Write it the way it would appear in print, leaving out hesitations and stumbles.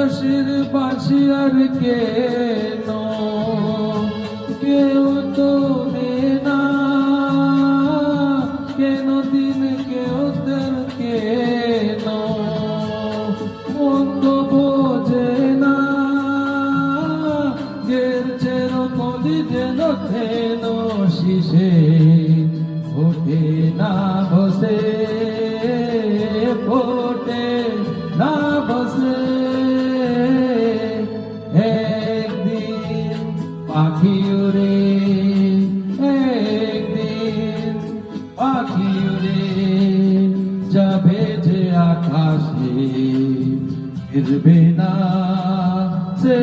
আকাশের বাঁশি আর কেন কেউ তো না, কেন দিন কেউ তার কেন মন তো বোঝে না, গেরছের কলি যেন থেন শিশে ওঠে না বসে, ফোটে না বসে। একদিন পাখি উড়ে, একদিন পাখি উড়ে যাবে যে আকাশে, ফিরবে না সে